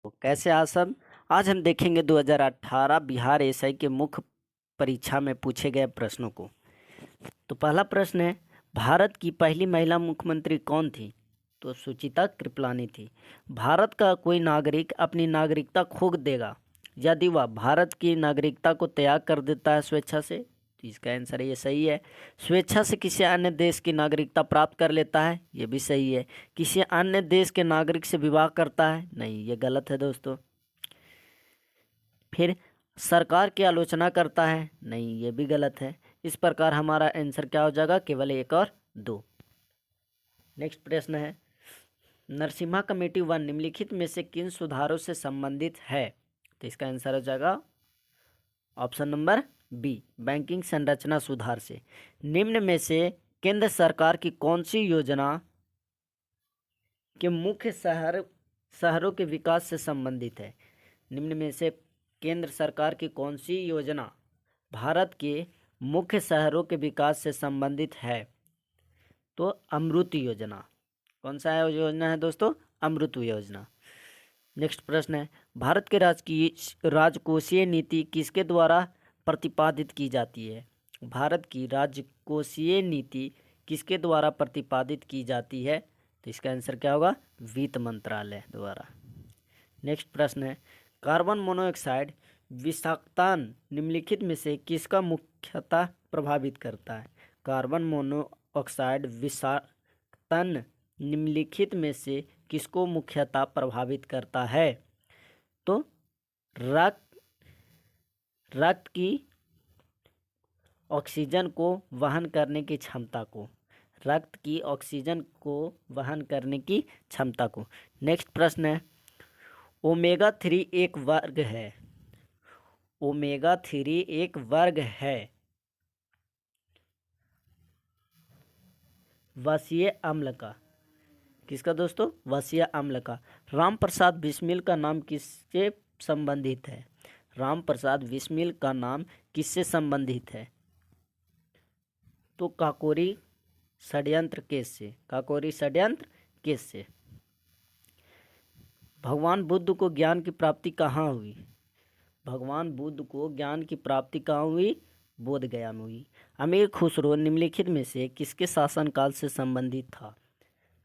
तो कैसे आप सब। आज हम देखेंगे 2018 बिहार एसआई के मुख्य परीक्षा में पूछे गए प्रश्नों को। तो पहला प्रश्न है, भारत की पहली महिला मुख्यमंत्री कौन थी? तो सुचिता कृपलानी थी। भारत का कोई नागरिक अपनी नागरिकता खो देगा यदि वह भारत की नागरिकता को त्याग कर देता है स्वेच्छा से। तो इसका आंसर ये सही है। स्वेच्छा से किसी अन्य देश की नागरिकता प्राप्त कर लेता है, ये भी सही है। किसी अन्य देश के नागरिक से विवाह करता है, नहीं, ये गलत है दोस्तों। फिर सरकार की आलोचना करता है, नहीं, ये भी गलत है। इस प्रकार हमारा आंसर क्या हो जाएगा? केवल 1 और 2। नेक्स्ट प्रश्न है, नरसिम्हा कमेटी 1 निम्नलिखित में से किन सुधारों से संबंधित है? तो इसका आंसर हो जाएगा ऑप्शन नंबर बी, बैंकिंग संरचना सुधार से। निम्न में से केंद्र सरकार की कौन सी योजना के मुख्य शहरों के विकास से संबंधित है? निम्न में से केंद्र सरकार की कौन सी योजना भारत के मुख्य शहरों के विकास से संबंधित है? तो अमृत योजना। कौन सा है योजना है दोस्तों? अमृत योजना। नेक्स्ट प्रश्न है, भारत के राजकोषीय नीति किसके द्वारा प्रतिपादित की जाती है? भारत की राजकोषीय नीति किसके द्वारा प्रतिपादित की जाती है? तो इसका आंसर क्या होगा? वित्त मंत्रालय द्वारा। नेक्स्ट प्रश्न है, कार्बन मोनोऑक्साइड विषाक्तता निम्नलिखित में से किसका मुख्यतः प्रभावित करता है? कार्बन मोनोऑक्साइड विषाक्तता निम्नलिखित में से किसको मुख्यतः प्रभावित करता है? तो रक्त की ऑक्सीजन को वहन करने की क्षमता को, रक्त की ऑक्सीजन को वहन करने की क्षमता को। नेक्स्ट प्रश्न है, ओमेगा 3 एक वर्ग है। ओमेगा 3 एक वर्ग है वसीय अम्ल का। किसका दोस्तों? वसीय अम्ल का। राम प्रसाद बिस्मिल का नाम किससे संबंधित है? राम प्रसाद बिस्मिल का नाम किससे संबंधित है? तो काकोरी षड्यंत्र केस से। काकोरी षड्यंत्र केस से। भगवान बुद्ध को ज्ञान की प्राप्ति कहाँ हुई? भगवान बुद्ध को ज्ञान की प्राप्ति कहाँ हुई? बोध गया में हुई। अमीर खुसरो निम्नलिखित में से किसके शासनकाल से संबंधित था?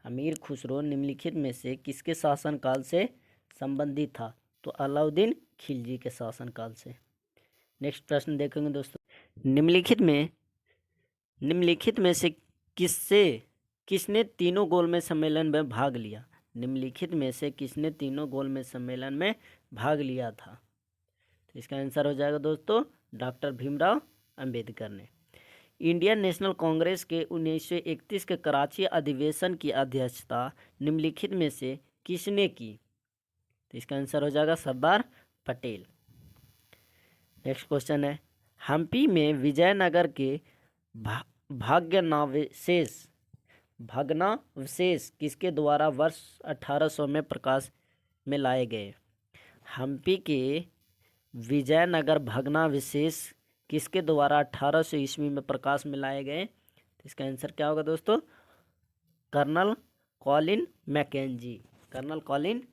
अमीर खुसरो निम्नलिखित में से किसके शासनकाल से संबंधित था? तो अलाउद्दीन खिलजी के शासनकाल से। नेक्स्ट प्रश्न देखेंगे दोस्तों, निम्नलिखित में से किसने तीनों गोलमेज सम्मेलन में भाग लिया? निम्नलिखित में से किसने तीनों गोलमेज सम्मेलन में भाग लिया था? तो इसका आंसर हो जाएगा दोस्तों डॉक्टर भीमराव अंबेडकर ने। इंडियन नेशनल कांग्रेस के 1931 के कराची अधिवेशन की अध्यक्षता निम्नलिखित में से किसने की? तो इसका आंसर हो जाएगा सरदार पटेल। नेक्स्ट क्वेश्चन है, हम्पी में विजयनगर के भग्नावशेष किसके द्वारा वर्ष 1800 में प्रकाश में लाए गए? हम्पी के विजयनगर भग्नावशेष किसके द्वारा 1800 ईस्वी में प्रकाश में लाए गए? तो इसका आंसर क्या होगा दोस्तों? Colonel Colin Mackenzie. Colonel Colin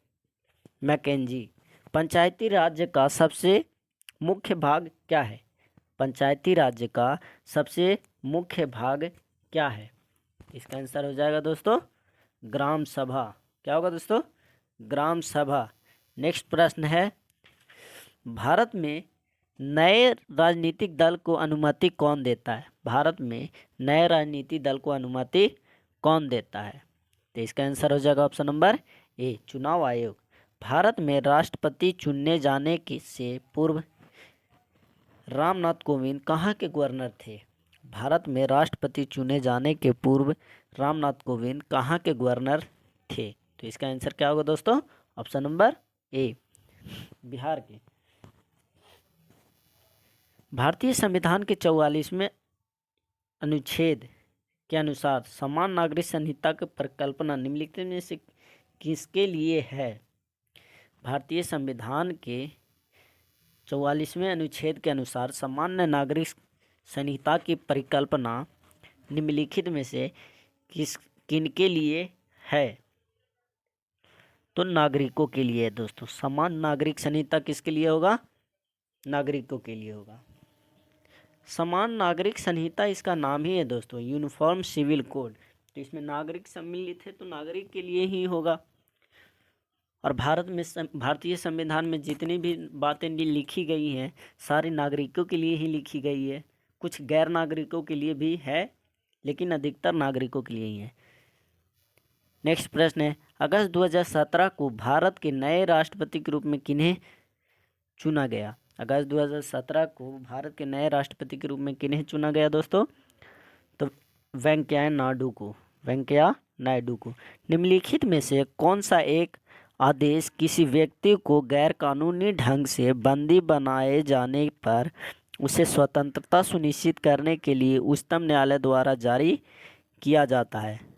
Mackenzie. Panchayati राज्य का सबसे मुख्य भाग क्या है? पंचायती राज्य का सबसे मुख्य भाग क्या है? इसका आंसर हो जाएगा दोस्तों ग्राम सभा। क्या होगा दोस्तों? ग्राम सभा। नेक्स्ट प्रश्न है, भारत में नए राजनीतिक दल को अनुमति कौन देता है? भारत में नए राजनीतिक दल को अनुमति कौन देता है? तो इसका आंसर हो जाएगा ऑप्शन नंबर ए, चुनाव आयोग। भारत में राष्ट्रपति चुनने जाने से पूर्व रामनाथ कोविंद कहाँ के गवर्नर थे? भारत में राष्ट्रपति चुने जाने के पूर्व रामनाथ कोविंद कहाँ के गवर्नर थे? तो इसका आंसर क्या होगा दोस्तों? ऑप्शन नंबर ए, बिहार के। भारतीय संविधान के 44वें अनुच्छेद के अनुसार समान नागरिक संहिता की परिकल्पना निम्नलिखित में से किसके लिए है? भारतीय संविधान के 44वें अनुच्छेद के अनुसार सामान्य नागरिक संहिता की परिकल्पना निम्नलिखित में से किनके लिए है? तो नागरिकों के लिए है दोस्तों। समान नागरिक संहिता किसके लिए होगा? नागरिकों के लिए होगा। समान नागरिक संहिता इसका नाम ही है दोस्तों, यूनिफॉर्म सिविल कोड। तो इसमें नागरिक सम्मिलित है तो नागरिक के लिए ही होगा। और भारतीय संविधान में जितनी भी बातें लिखी गई हैं सारी नागरिकों के लिए ही लिखी गई है। कुछ गैर नागरिकों के लिए भी है लेकिन अधिकतर नागरिकों के लिए ही है। नेक्स्ट प्रश्न है, अगस्त 2017 को भारत के नए राष्ट्रपति के रूप में किन्हें चुना गया? अगस्त 2017 को भारत के नए राष्ट्रपति के रूप में किन्हें चुना गया दोस्तों? तो वेंकैया नायडू को। निम्नलिखित में से कौन सा एक आदेश किसी व्यक्ति को गैर कानूनी ढंग से बंदी बनाए जाने पर उसे स्वतंत्रता सुनिश्चित करने के लिए उच्चतम न्यायालय द्वारा जारी किया जाता है?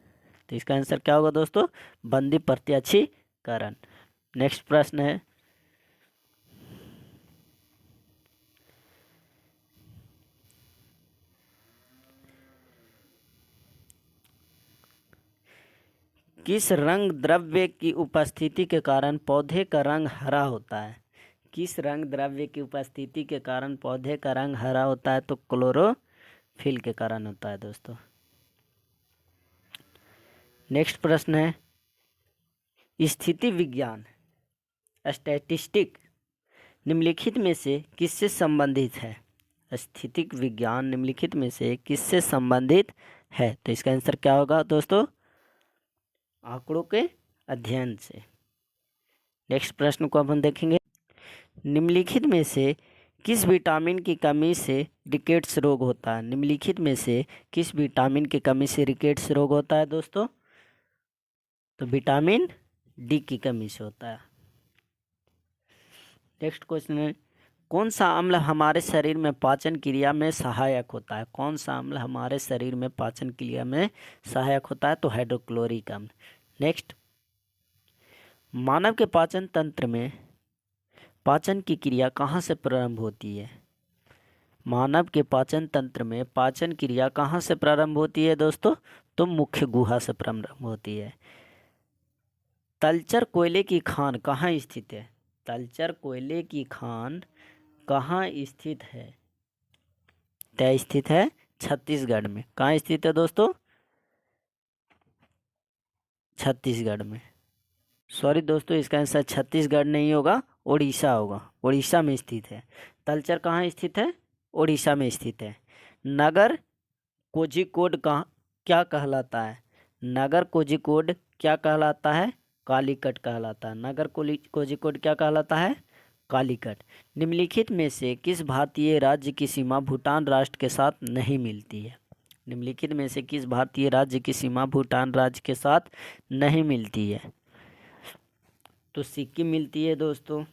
तो इसका आंसर क्या होगा दोस्तों? बंदी प्रत्यार्पण। नेक्स्ट प्रश्न है, किस रंग द्रव्य की उपस्थिति के कारण पौधे का रंग हरा होता है? किस रंग द्रव्य की उपस्थिति के कारण पौधे का रंग हरा होता है? तो क्लोरोफिल के कारण होता है दोस्तों। नेक्स्ट प्रश्न है, स्थिति विज्ञान स्टैटिस्टिक निम्नलिखित में से किससे संबंधित है? स्थितिक विज्ञान निम्नलिखित में से किससे संबंधित है? तो इसका आंसर क्या होगा दोस्तों? आंकड़ों के अध्ययन से। नेक्स्ट प्रश्न को अब हम देखेंगे, निम्नलिखित में से किस विटामिन की कमी से रिकेट्स रोग होता है? निम्नलिखित में से किस विटामिन की कमी से रिकेट्स रोग होता है दोस्तों? तो विटामिन डी की कमी से होता है। नेक्स्ट क्वेश्चन है, कौन सा अम्ल हमारे शरीर में पाचन क्रिया में सहायक होता है? कौन सा अम्ल हमारे शरीर में पाचन क्रिया में सहायक होता है? तो हाइड्रोक्लोरिक अम्ल। नेक्स्ट, मानव के पाचन तंत्र में पाचन की क्रिया कहाँ से प्रारंभ होती है? मानव के पाचन तंत्र में पाचन क्रिया कहाँ से प्रारंभ होती है दोस्तों? तो मुख्य गुहा से प्रारंभ होती है। तलचर कोयले की खान कहाँ स्थित है? तलचर कोयले की खान कहाँ स्थित है? तय स्थित है छत्तीसगढ़ में। कहाँ स्थित है दोस्तों? छत्तीसगढ़ में। सॉरी दोस्तों, इसका आंसर छत्तीसगढ़ नहीं होगा, उड़ीसा होगा। उड़ीसा में स्थित है। तलचर कहाँ स्थित है? उड़ीसा में स्थित है। नगर कोझिकोड कहाँ क्या कहलाता है? नगर कोझिकोड क्या कहलाता है? कालीकट कहलाता है। नगर कोझिकोड क्या कहलाता है? कालीकट। निम्नलिखित में से किस भारतीय राज्य की सीमा भूटान राष्ट्र के साथ नहीं मिलती है? निम्नलिखित में से किस भारतीय राज्य की सीमा भूटान राज्य के साथ नहीं मिलती है? तो सिक्किम मिलती है दोस्तों,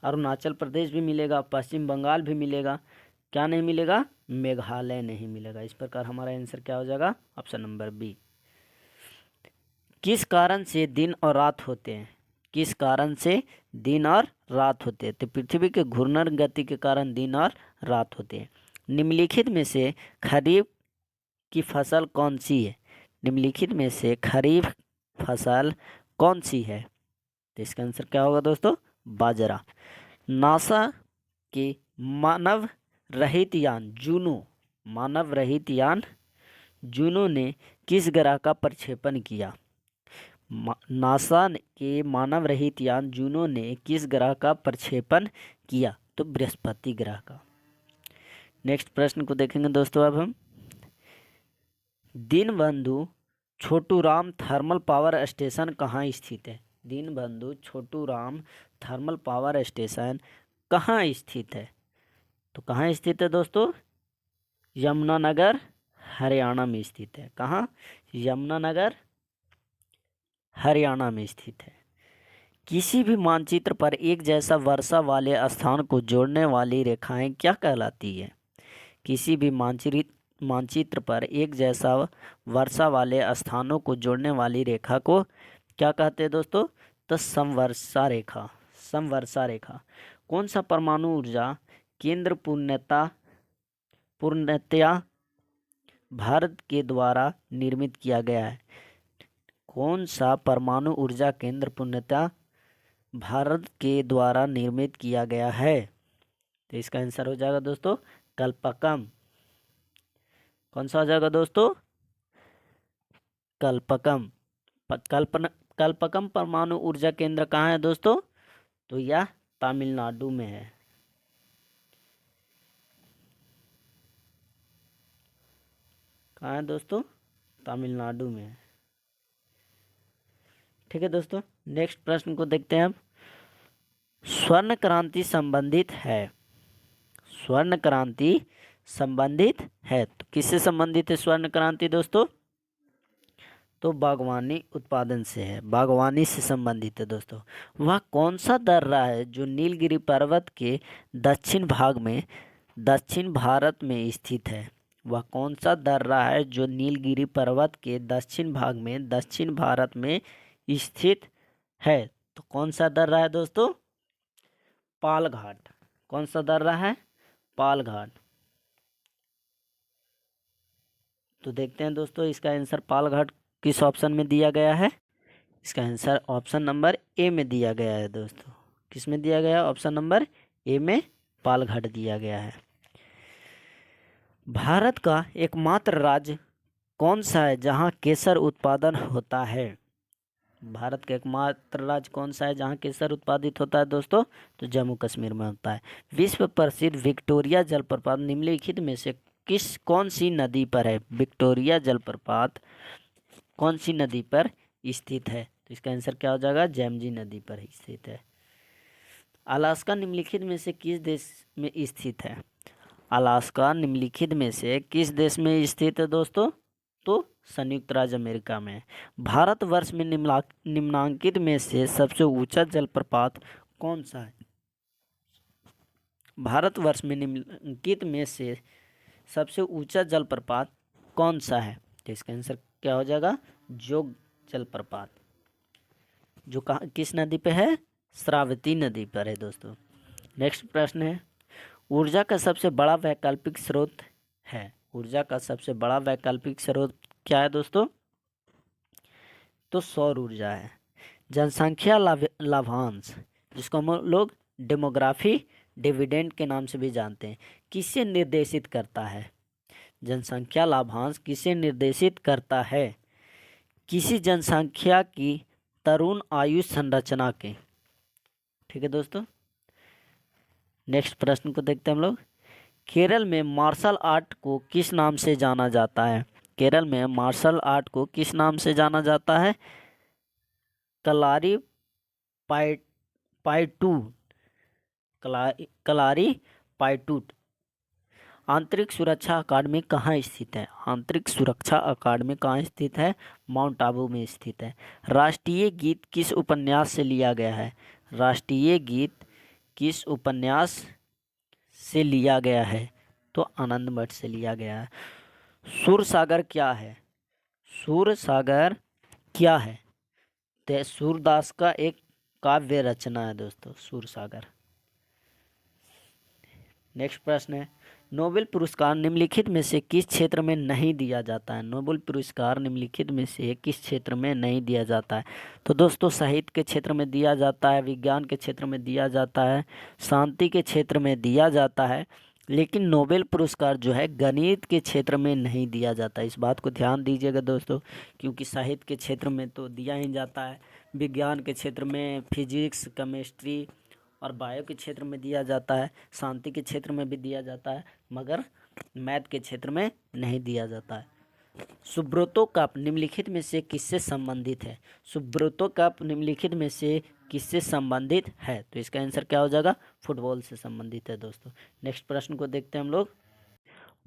अरुणाचल प्रदेश भी मिलेगा, पश्चिम बंगाल भी मिलेगा। क्या नहीं मिलेगा? मेघालय नहीं मिलेगा। इस प्रकार हमारा आंसर क्या हो जाएगा? Option number B. किस कारण से दिन और रात होते हैं? किस कारण से दिन और रात होते हैं? तो पृथ्वी के घूर्णन गति के कारण दिन और रात होते हैं। निम्नलिखित में से खरीफ की फसल कौन सी है? निम्नलिखित में से खरीफ फसल कौन सी है? तो इसका आंसर क्या होगा दोस्तों? बाजरा। नासा के मानव रहित यान जूनो ने किस ग्रह का प्रक्षेपण किया? नासा के मानव रहित यान जूनो ने किस ग्रह का प्रक्षेपण किया? तो बृहस्पति ग्रह का। नेक्स्ट प्रश्न को देखेंगे दोस्तों अब हम, Deenbandhu Chhoturam thermal power station कहाँ स्थित है? Deenbandhu Chhoturam thermal power station कहाँ स्थित है? तो कहाँ स्थित है दोस्तों? यमुनानगर हरियाणा में स्थित है। कहाँ? यमुनानगर हरियाणा में स्थित है। किसी भी मानचित्र पर एक जैसा वर्षा वाले स्थान को जोड़ने वाली रेखाएं क्या कहलाती है? किसी भी मानचित्र पर एक जैसा वर्षा वाले स्थानों को जोड़ने वाली रेखा को क्या कहते हैं दोस्तों? तो समवर्षा रेखा। कौन सा परमाणु ऊर्जा केंद्र पूर्णतया भारत के द्वारा निर्मित किया गया है? कौन सा परमाणु ऊर्जा केंद्र पूर्णतः भारत के द्वारा निर्मित किया गया है? तो इसका आंसर हो जाएगा दोस्तों कल्पक्कम। कौन सा हो जाएगा दोस्तों? कल्पक्कम। कल्पक्कम परमाणु ऊर्जा केंद्र कहाँ है दोस्तों? तो यह तमिलनाडु में है। कहाँ है दोस्तों? तमिलनाडु में है। ठीक है दोस्तों, नेक्स्ट प्रश्न को देखते हैं अब। स्वर्ण क्रांति संबंधित है। स्वर्ण क्रांति संबंधित है तो किससे संबंधित है स्वर्ण क्रांति दोस्तों? तो बागवानी उत्पादन से है, बागवानी से संबंधित है दोस्तों। वह कौन सा दर्रा है जो नीलगिरी पर्वत के दक्षिण भारत में स्थित है? वह कौन सा दर्रा है जो नीलगिरी पर्वत के दक्षिण भारत में स्थित है? तो कौन सा दर्रा है दोस्तों? पालघाट। कौन सा दर्रा है? पालघाट। तो देखते हैं दोस्तों इसका आंसर पालघाट किस ऑप्शन में दिया गया है? इसका आंसर ऑप्शन नंबर ए में दिया गया है दोस्तों। किस में दिया गया? ऑप्शन नंबर ए में पालघाट दिया गया है। भारत का एकमात्र राज्य कौन सा है जहां केसर उत्पादन होता है? भारत का एकमात्र राज्य कौन सा है जहां केसर उत्पादित होता है दोस्तों? तो जम्मू कश्मीर में होता है। विश्व प्रसिद्ध विक्टोरिया जलप्रपात निम्नलिखित में से कौन सी नदी पर है? विक्टोरिया जलप्रपात कौन सी नदी पर स्थित है? तो इसका आंसर क्या हो जाएगा? जेमजी नदी पर स्थित है। अलास्का निम्नलिखित में से किस देश में स्थित है? अलास्का निम्नलिखित में से किस देश में स्थित है दोस्तों? तो संयुक्त राज्य अमेरिका में। भारतवर्ष में निम्नांकित में से सबसे ऊंचा जलप्रपात कौन सा है? भारतवर्ष में निम्नलिखित में से सबसे ऊंचा जलप्रपात कौन सा है? तो इसका आंसर क्या हो जाएगा? जोग जलप्रपात, जो किस नदी पे है? श्रावती नदी पर है दोस्तों। नेक्स्ट प्रश्न है, ऊर्जा का सबसे बड़ा वैकल्पिक स्रोत है। ऊर्जा का सबसे बड़ा वैकल्पिक स्रोत क्या है दोस्तों? तो सौर ऊर्जा है। जनसंख्या लाभांश, जिसको हम लोग डेमोग्राफी डिविडेंड के नाम से भी जानते हैं, किसे निर्देशित करता है? जनसंख्या लाभांश किसे निर्देशित करता है? किसी जनसंख्या की तरुण आयु संरचना के। ठीक है दोस्तों, नेक्स्ट प्रश्न को देखते हैं हम लोग। केरल में मार्शल आर्ट को किस नाम से जाना जाता है? केरल में मार्शल आर्ट को किस नाम से जाना जाता है? कलारी पायटू, कलारी पायटूट। आंतरिक सुरक्षा अकादमी कहाँ स्थित है? आंतरिक सुरक्षा अकादमी कहाँ स्थित है? माउंट आबू में स्थित है। राष्ट्रीय गीत किस उपन्यास से लिया गया है? राष्ट्रीय गीत किस उपन्यास से लिया गया है? तो आनंद मठ से लिया गया है। सूरसागर क्या है? सूरसागर क्या है? तो सूरदास का एक काव्य रचना है दोस्तों सूरसागर। नेक्स्ट प्रश्न है, नोबेल पुरस्कार निम्नलिखित में से किस क्षेत्र में नहीं दिया जाता है? नोबेल पुरस्कार निम्नलिखित में से किस क्षेत्र में नहीं दिया जाता है? तो दोस्तों साहित्य के क्षेत्र में दिया जाता है, विज्ञान के क्षेत्र में दिया जाता है, शांति के क्षेत्र में दिया जाता है, लेकिन नोबेल पुरस्कार जो है गणित के क्षेत्र में नहीं दिया जाता। इस बात को ध्यान दीजिएगा दोस्तों, क्योंकि साहित्य के क्षेत्र में तो दिया ही जाता है, विज्ञान के क्षेत्र में फिजिक्स, केमिस्ट्री और बायो के क्षेत्र में दिया जाता है, शांति के क्षेत्र में भी दिया जाता है, मगर मैथ के क्षेत्र में नहीं दिया जाता है। सुब्रतो कप निम्नलिखित में से किससे संबंधित है? सुब्रतो कप निम्नलिखित में से किससे संबंधित है? तो इसका आंसर क्या हो जाएगा? फुटबॉल से संबंधित है दोस्तों। नेक्स्ट प्रश्न को देखते हैं हम लोग।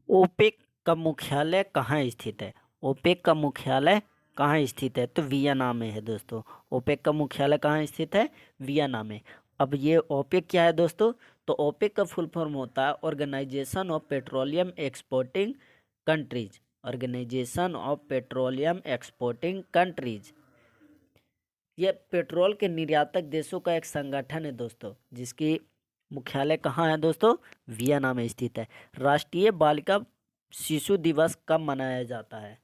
ओपेक का मुख्यालय कहाँ स्थित है? ओपेक का मुख्यालय कहाँ स्थित है? तो वियना में है दोस्तों। ओपेक का मुख्यालय कहाँ स्थित है? वियना में। अब ये ओपेक क्या है दोस्तों? तो ओपेक का फुल फॉर्म होता है organization of petroleum exporting countries. Organization of petroleum exporting countries, ये पेट्रोल के निर्यातक देशों का एक संगठन है दोस्तों, जिसकी मुख्यालय कहाँ है दोस्तों? वियना में स्थित है। राष्ट्रीय बालिका शिशु दिवस कब मनाया जाता है?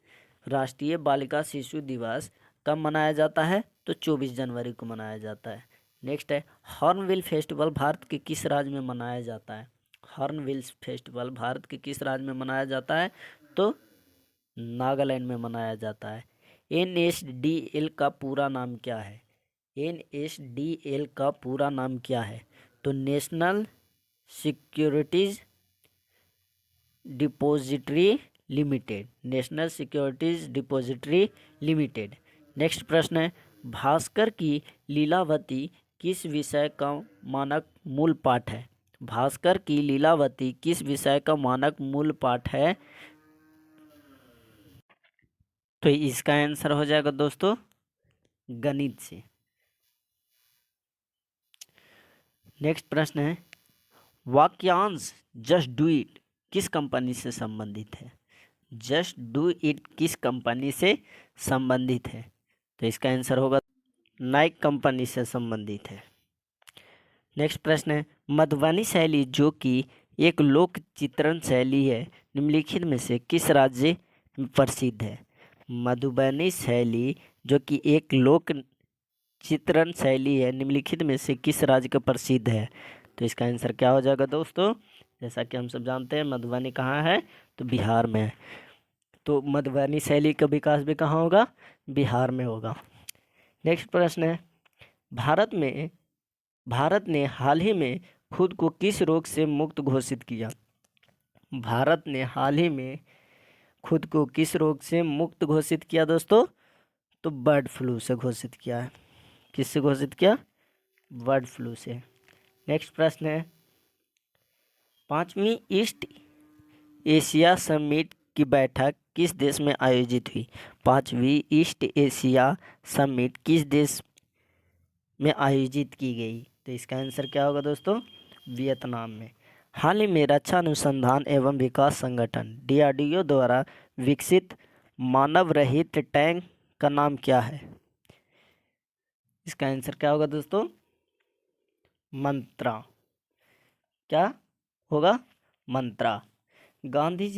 राष्ट्रीय बालिका शिशु दिवस कब मनाया जाता है? तो 24 जनवरी को मनाया जाता है। नेक्स्ट है, हॉर्नबिल फेस्टिवल भारत के किस राज्य में मनाया जाता है? हॉर्नबिल फेस्टिवल भारत के किस राज्य में मनाया जाता है? तो नागालैंड में मनाया जाता है। NSDL का पूरा नाम क्या है? NSDL का पूरा नाम क्या है? तो national securities depository limited, national securities depository limited. Next प्रश्न है, भास्कर की लीलावती किस विषय का मानक मूल पाठ है? भास्कर की लीलावती किस विषय का मानक मूल पाठ है? तो इसका आंसर हो जाएगा दोस्तों गणित से। नेक्स्ट प्रश्न है, वाक्यांश जस्ट डू इट किस कंपनी से संबंधित है? जस्ट डू इट किस कंपनी से संबंधित है? तो इसका आंसर होगा नाइक कंपनी से संबंधित है। नेक्स्ट प्रश्न है, मधुबनी शैली जो कि एक लोक चित्रण शैली है निम्नलिखित में से किस राज्य में प्रसिद्ध है? मधुबनी शैली जो कि एक लोक चित्रण शैली है निम्नलिखित में से किस राज्य का प्रसिद्ध है? तो इसका आंसर क्या हो जाएगा दोस्तों? जैसा कि हम सब जानते हैं मधुबनी कहाँ है? तो बिहार में है। तो मधुबनी शैली का विकास भी कहाँ होगा? बिहार में होगा। नेक्स्ट प्रश्न है, भारत ने हाल ही में खुद को किस रोग से मुक्त घोषित किया? भारत ने हाल ही में खुद को किस रोग से मुक्त घोषित किया दोस्तों? तो बर्ड फ्लू से घोषित किया है। किससे घोषित किया? बर्ड फ्लू से। नेक्स्ट प्रश्न है, 5वीं ईस्ट एशिया समिट की बैठक किस देश में आयोजित हुई? 5वीं ईस्ट एशिया समिट किस देश में आयोजित की गई? तो इसका आंसर क्या होगा दोस्तों? वियतनाम में। हाल ही में रक्षा अनुसंधान एवं विकास संगठन DRDO द्वारा विकसित मानव रहित टैंक का नाम क्या है? इसका आंसर क्या होगा दोस्तों? मंत्रा। क्या होगा? मंत्रा। गांधी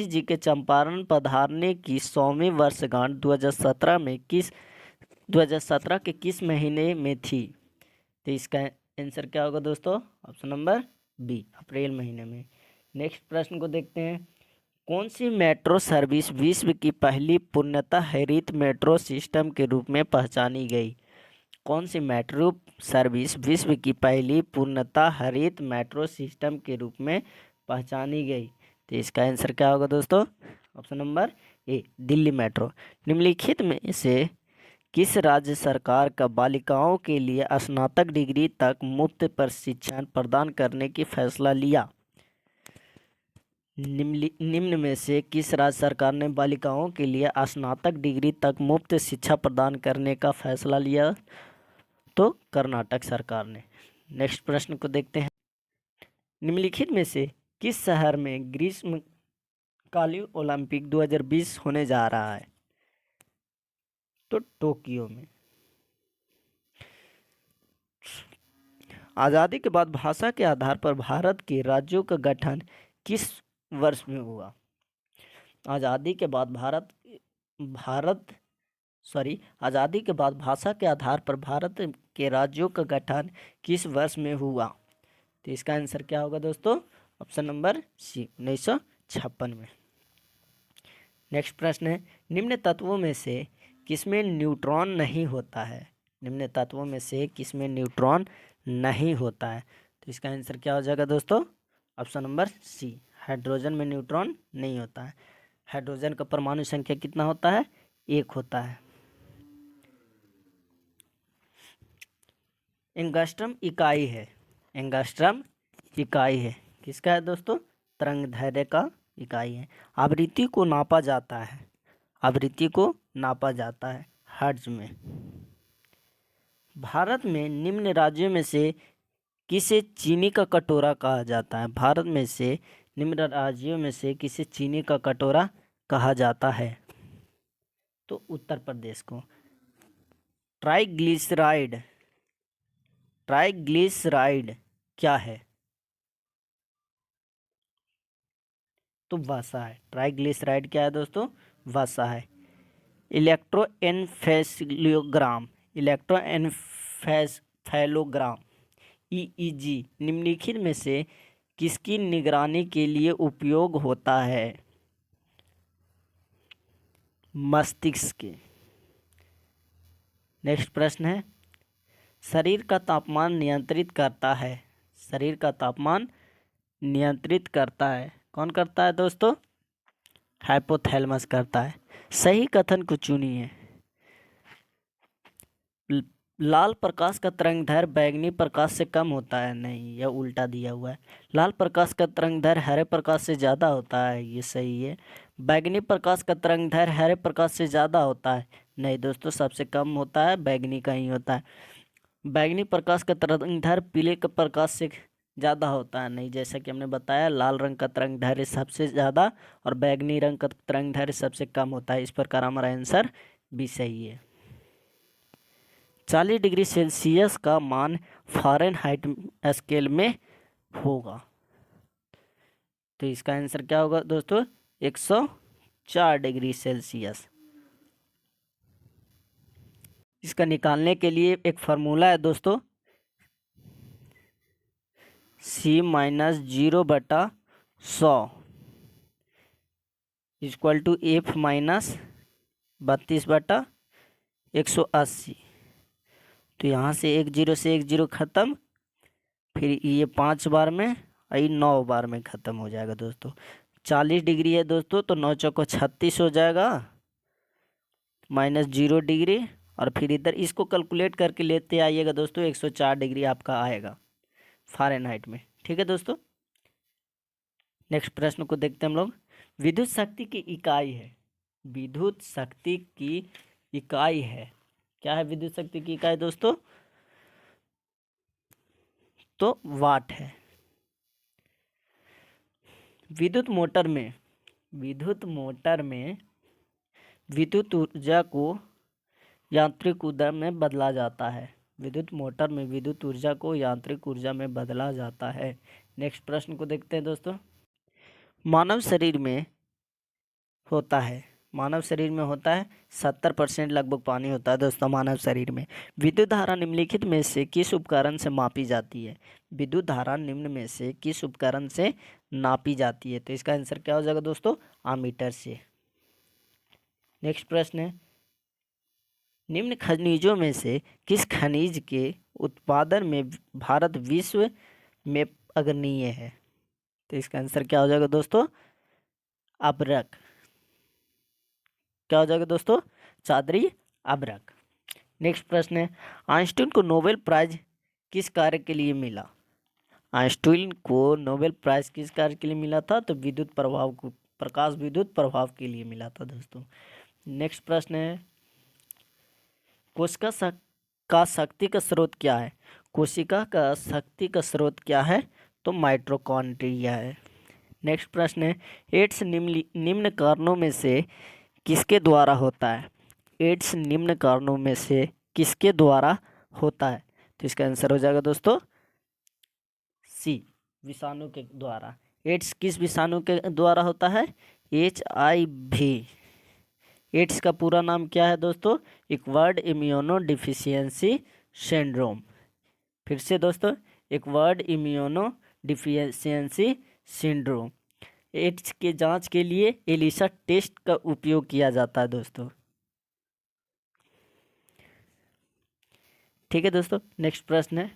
जी के चंपारण पधारने की 100वीं वर्षगांठ 2017 के किस महीने में थी? तो इसका आंसर क्या होगा दोस्तों? ऑप्शन नंबर बी, अप्रैल महीने में। नेक्स्ट प्रश्न को देखते हैं, कौन सी मेट्रो सर्विस विश्व की पहली पूर्णतः हरित मेट्रो सिस्टम के रूप में पहचानी गई? कौन सी मेट्रो सर्विस विश्व की पहली पूर्णतः हरित मेट्रो सिस्टम के रूप में पहचानी गई? तो इसका आंसर क्या होगा दोस्तों? Option number A, Delhi metro. निम्नलिखित में से किस राज्य सरकार का बालिकाओं के लिए स्नातक डिग्री तक मुफ्त प्रशिक्षण प्रदान करने की फैसला लिया? निम्न में से किस राज्य सरकार ने बालिकाओं के लिए स्नातक डिग्री तक मुफ्त शिक्षा प्रदान करने का फैसला लिया? तो कर्नाटक सरकार ने। नेक्स्ट प्रश्न को देखते हैं, निम्नलिखित में से किस शहर में ग्रीष्मकालीन ओलंपिक 2020 होने जा रहा है? तो टोक्यो में। आज़ादी के बाद भाषा के आधार पर भारत के राज्यों का गठन किस वर्ष में हुआ? आज़ादी के बाद आज़ादी के बाद भाषा के आधार पर भारत के राज्यों का गठन किस वर्ष में हुआ? तो इसका आंसर क्या होगा दोस्तों? ऑप्शन नंबर सी, 1956 में। नेक्स्ट प्रश्न है, निम्न तत्वों में से किसमें न्यूट्रॉन नहीं होता है? निम्न तत्वों में से किसमें न्यूट्रॉन नहीं होता है? तो इसका आंसर क्या हो जाएगा दोस्तों? ऑप्शन नंबर सी, हाइड्रोजन में न्यूट्रॉन नहीं होता है। हाइड्रोजन का परमाणु संख्या कितना होता है? 1 होता है। एंगस्ट्रम इकाई है। एंगस्ट्रम इकाई है किसका है दोस्तों? तरंगदैर्घ्य का इकाई है। आवृत्ति को नापा जाता है, आवृत्ति को नापा जाता है हर्ट्ज में। भारत में निम्न राज्यों में से किसे चीनी का कटोरा कहा जाता है? भारत में से निम्न राज्यों में से किसे चीनी का कटोरा कहा जाता है? तो उत्तर प्रदेश को। ट्राइग्लिसराइड, ट्राइग्लिसराइड क्या है? तो वसा है। ट्राइग्लिसराइड क्या है दोस्तों? वसा है। इलेक्ट्रोएन्फेसिलोग्राम, इलेक्ट्रोएन्फेलोग्राम ईईजी निम्नलिखित में से किसकी निगरानी के लिए उपयोग होता है? मस्तिष्क के। नेक्स्ट प्रश्न है, शरीर का तापमान नियंत्रित करता है, शरीर का तापमान नियंत्रित करता है, कौन करता है दोस्तों? हाइपोथैलेमस करता है। सही कथन को चुनिए। लाल प्रकाश का तरंगदैर्घ्य बैगनी प्रकाश से कम होता है, नहीं, यह उल्टा दिया हुआ है। लाल प्रकाश का तरंगदैर्घ्य हरे प्रकाश से ज़्यादा होता है, ये सही है। बैगनी प्रकाश का तरंगदैर्घ्य हरे प्रकाश से ज़्यादा होता है, नहीं दोस्तों, सबसे कम होता है बैगनी का ही होता है। बैगनी प्रकाश का तरंगदैर्घ्य पीले के प्रकाश से ज़्यादा होता है, नहीं, जैसा कि हमने बताया लाल रंग का तरंगदैर्घ्य सबसे ज़्यादा और बैगनी रंग का तरंगदैर्घ्य सबसे कम होता है। इस प्रकार हमारा आंसर भी सही है। 40 डिग्री सेल्सियस का मान फ़ारेनहाइट स्केल में होगा, तो इसका आंसर क्या होगा दोस्तों? 104 डिग्री सेल्सियस। इसका निकालने के लिए एक फार्मूला है दोस्तों, C-0/100 इक्वल टू F-32/180। तो यहाँ से 10 से 10 ख़त्म, फिर ये 5 बार में और ये 9 बार में ख़त्म हो जाएगा दोस्तों। 40 डिग्री है दोस्तों, तो 9 चौको 36 हो जाएगा, -0 डिग्री, और फिर इधर इसको कैलकुलेट करके लेते आइएगा दोस्तों, 104 डिग्री आपका आएगा फ़ारेनहाइट में। ठीक है दोस्तों, नेक्स्ट प्रश्न को देखते हैं हम लोग। विद्युत शक्ति की इकाई है, विद्युत शक्ति की इकाई है, क्या है विद्युत शक्ति की इकाई दोस्तों? तो वाट है। विद्युत मोटर में विद्युत ऊर्जा को यांत्रिक ऊर्जा में बदला जाता है, विद्युत मोटर में विद्युत ऊर्जा को यांत्रिक ऊर्जा में बदला जाता है। नेक्स्ट प्रश्न को देखते हैं दोस्तों। मानव शरीर में होता है 70% लगभग पानी होता है दोस्तों मानव शरीर में। विद्युत धारा निम्नलिखित में से किस उपकरण से मापी जाती है? विद्युत धारा निम्न में से किस उपकरण से नापी जाती है? तो इसका आंसर क्या हो जाएगा दोस्तों? आमीटर से। नेक्स्ट प्रश्न है, निम्न खनिजों में से किस खनिज के उत्पादन में भारत विश्व में अग्रणीय है? तो इसका आंसर क्या हो जाएगा दोस्तों? अभ्रक। क्या हो जाएगा दोस्तों? चादरी अभ्रक। नेक्स्ट प्रश्न है, आइंस्टीन को नोबेल प्राइज किस कार्य के लिए मिला? आइंस्टीन को नोबेल प्राइज किस कार्य के लिए मिला था? तो विद्युत प्रभाव को, प्रकाश विद्युत प्रभाव के लिए मिला था दोस्तों। नेक्स्ट प्रश्न है, कोशिका का शक्ति का स्रोत क्या है? कोशिका का शक्ति का स्रोत क्या है? तो माइटोकॉन्ड्रिया है। नेक्स्ट प्रश्न है, एड्स निम्न कारणों में से किसके द्वारा होता है? एड्स निम्न कारणों में से किसके द्वारा होता है? तो इसका आंसर हो जाएगा दोस्तों सी, विषाणु के द्वारा। एड्स किस विषाणु के द्वारा होता है? HIV। एड्स का पूरा नाम क्या है दोस्तों? Acquired immuno deficiency syndrome. फिर से दोस्तों, acquired immuno deficiency syndrome. AIDS के जांच के लिए एलिसा टेस्ट का उपयोग किया जाता है दोस्तों। ठीक है दोस्तों, नेक्स्ट प्रश्न है,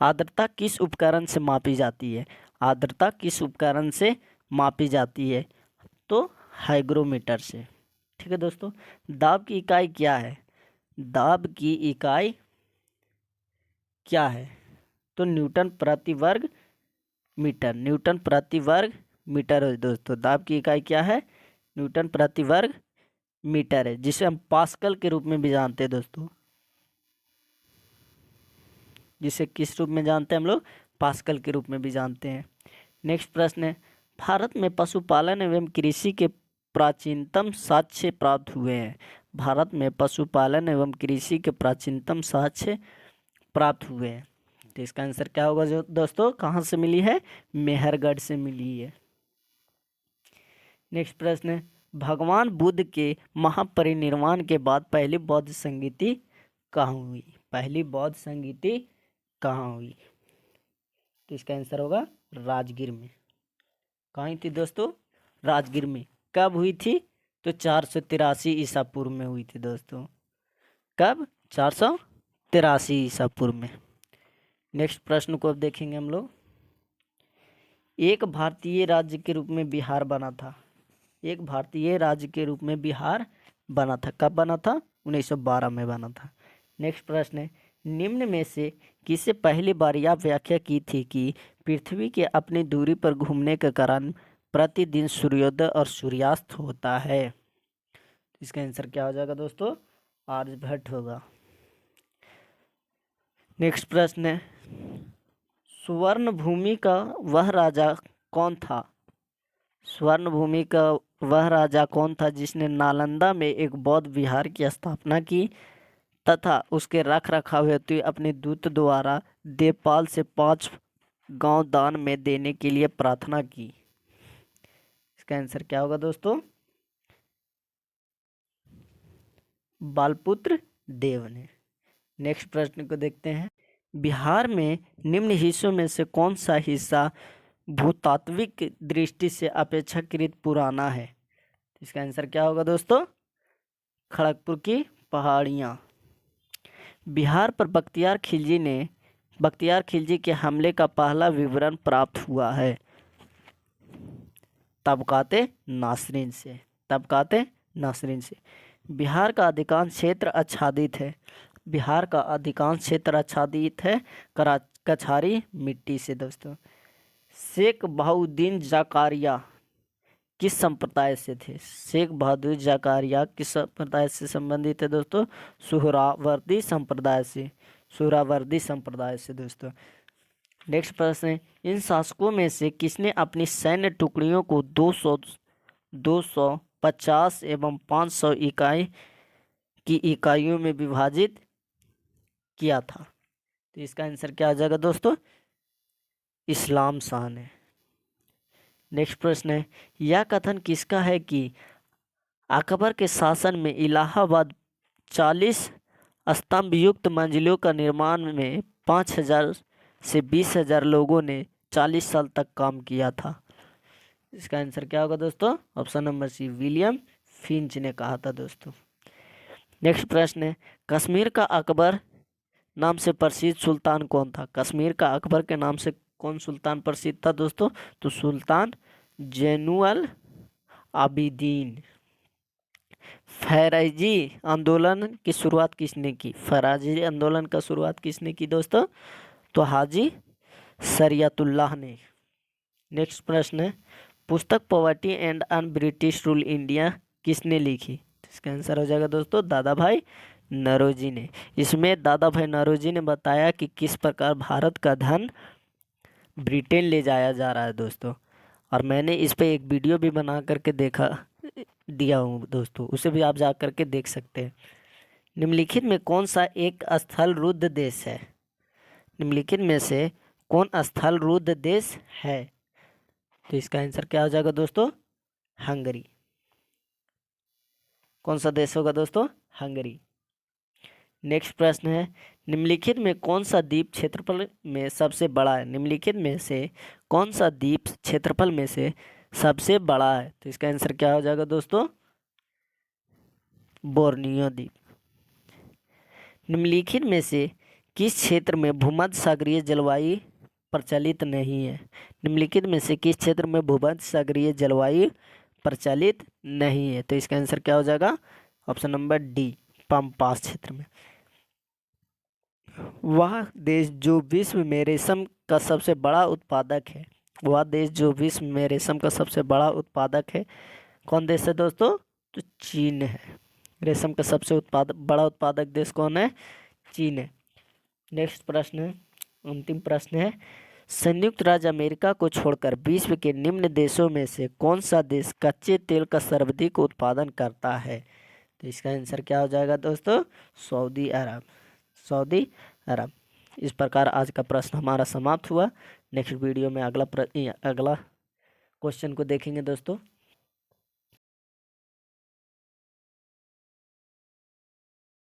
आर्द्रता किस उपकरण से मापी जाती है? आर्द्रता किस उपकरण से मापी जाती है? तो हाइग्रोमीटर से। ठीक है दोस्तों, दाब की इकाई क्या है? दाब की इकाई क्या है? तो न्यूटन प्रति वर्ग मीटर, न्यूटन प्रति वर्ग मीटर है दोस्तों। दाब की इकाई क्या है? न्यूटन प्रति वर्ग मीटर है, जिसे हम पास्कल के रूप में भी जानते हैं दोस्तों। जिसे किस रूप में जानते हैं हम लोग? पास्कल के रूप में भी जानते हैं। नेक्स्ट प्रश्न है, भारत में पशुपालन एवं कृषि के प्राचीनतम साक्ष्य प्राप्त हुए हैं। भारत में पशुपालन एवं कृषि के प्राचीनतम साक्ष्य प्राप्त हुए हैं। तो इसका आंसर क्या होगा जो दोस्तों? कहाँ से मिली है? मेहरगढ़ से मिली है। नेक्स्ट प्रश्न है, भगवान बुद्ध के महापरिनिर्वाण के बाद पहली बौद्ध संगीति कहाँ हुई? पहली बौद्ध संगीति कहाँ हुई? तो इसका आंसर होगा राजगीर में। कहाँ हुई थी दोस्तों? राजगीर में। कब हुई थी? तो 483 ईसा पूर्व में हुई थी दोस्तों। कब? 483 ईसा पूर्व में। नेक्स्ट प्रश्न को अब देखेंगे हम लोग। एक भारतीय राज्य के रूप में बिहार बना था। एक भारतीय राज्य के रूप में बिहार बना था। कब बना था? 1912 में बना था। नेक्स्ट प्रश्न है, निम्न में से किसे पहली बार यह व्याख्या की थी कि पृथ्वी के अपनी दूरी पर घूमने के कारण प्रतिदिन सूर्योदय और सूर्यास्त होता है? इसका आंसर क्या हो जाएगा दोस्तों? आर्यभट्ट होगा। नेक्स्ट प्रश्न है, स्वर्ण भूमि का वह राजा कौन था? स्वर्ण भूमि का वह राजा कौन था जिसने नालंदा में एक बौद्ध विहार की स्थापना की तथा उसके रख रखाव हेतु अपने दूत द्वारा देवपाल से 5 गांव दान में देने के लिए प्रार्थना की? इसका आंसर क्या होगा दोस्तों? बालपुत्र देव ने। नेक्स्ट प्रश्न को देखते हैं। बिहार में निम्न हिस्सों में से कौन सा हिस्सा भूतात्विक दृष्टि से अपेक्षाकृत पुराना है? इसका आंसर क्या होगा दोस्तों? खड़गपुर की पहाड़ियाँ। बिहार पर बख्तियार खिलजी के हमले का पहला विवरण प्राप्त हुआ है तबकाते नासरीन से। तबकाते नासरीन से। बिहार का अधिकांश क्षेत्र आच्छादित है। बिहार का अधिकांश क्षेत्र आच्छादित है कछारी मिट्टी से दोस्तों। शेख बहाउद्दीन जकारिया किस संप्रदाय से थे? शेख बहादुर जकारिया किस संप्रदाय से संबंधित है दोस्तों? सुहरावर्दी संप्रदाय से। सुहरावर्दी संप्रदाय से दोस्तों। नेक्स्ट प्रश्न है, इन शासकों में से किसने अपनी सैन्य टुकड़ियों को 250 एवं 500 इकाइयों में विभाजित किया था? तो इसका आंसर क्या आ जाएगा दोस्तों? इस्लाम शाह ने। नेक्स्ट प्रश्न है, यह कथन किसका है कि अकबर के शासन में इलाहाबाद 40 स्तंभ युक्त मंजिलों का निर्माण में 5000 से 20,000 लोगों ने 40 साल तक काम किया था? इसका आंसर क्या होगा दोस्तों? Option number C, William Finch ने कहा था दोस्तों। नेक्स्ट प्रश्न है, कश्मीर का अकबर नाम से प्रसिद्ध सुल्तान कौन था? कश्मीर का अकबर के नाम से कौन सुल्तान प्रसिद्ध था दोस्तों? तो सुल्तान जैनुल आबिदीन। फैराजी आंदोलन की शुरुआत किसने की? फैराजी आंदोलन का शुरुआत किसने की दोस्तों? तो हाजी शरियतुल्लाह ने। नेक्स्ट प्रश्न है, पुस्तक poverty and un British rule India किसने लिखी? इसका आंसर हो जाएगा दोस्तों दादा भाई नौरोजी ने। इसमें दादा भाई नौरोजी ने बताया कि किस प्रकार भारत का धन ब्रिटेन ले जाया जा रहा है दोस्तों। और मैंने इस पे एक वीडियो भी बना करके दिया हूँ दोस्तों, उसे भी आप जा करके देख सकते हैं। निम्नलिखित में कौन सा एक स्थल रुद्ध देश है? निम्नलिखित में से कौन स्थल रुद्ध देश है? तो इसका आंसर क्या हो जाएगा दोस्तों? हंगरी। कौन सा देश होगा दोस्तों? हंगरी। नेक्स्ट प्रश्न है, निम्नलिखित में कौन सा द्वीप क्षेत्रफल में सबसे बड़ा है? निम्नलिखित में से कौन सा द्वीप क्षेत्रफल में से सबसे बड़ा है? तो इसका आंसर क्या हो जाएगा दोस्तों? बोर्नियो द्वीप। निम्नलिखित में से किस क्षेत्र में भूमध्य सागरीय जलवायु प्रचलित नहीं है? निम्नलिखित में से किस क्षेत्र में भूमध्य सागरीय जलवायु प्रचलित नहीं है? तो इसका आंसर क्या हो जाएगा? ऑप्शन नंबर डी, पम्पास क्षेत्र में। वह देश जो विश्व में रेशम का सबसे बड़ा उत्पादक है। वह देश जो विश्व में रेशम का सबसे बड़ा उत्पादक है, कौन देश है दोस्तों? तो चीन है। रेशम का सबसे बड़ा उत्पादक देश कौन है? चीन है। नेक्स्ट प्रश्न है, अंतिम प्रश्न है, संयुक्त राज्य अमेरिका को छोड़कर विश्व के निम्न देशों में से कौन सा देश कच्चे तेल का सर्वाधिक उत्पादन करता है? तो इसका आंसर क्या हो जाएगा दोस्तों? सऊदी अरब। सऊदी अरब। इस प्रकार आज का प्रश्न हमारा समाप्त हुआ। नेक्स्ट वीडियो में अगला क्वेश्चन को देखेंगे दोस्तों।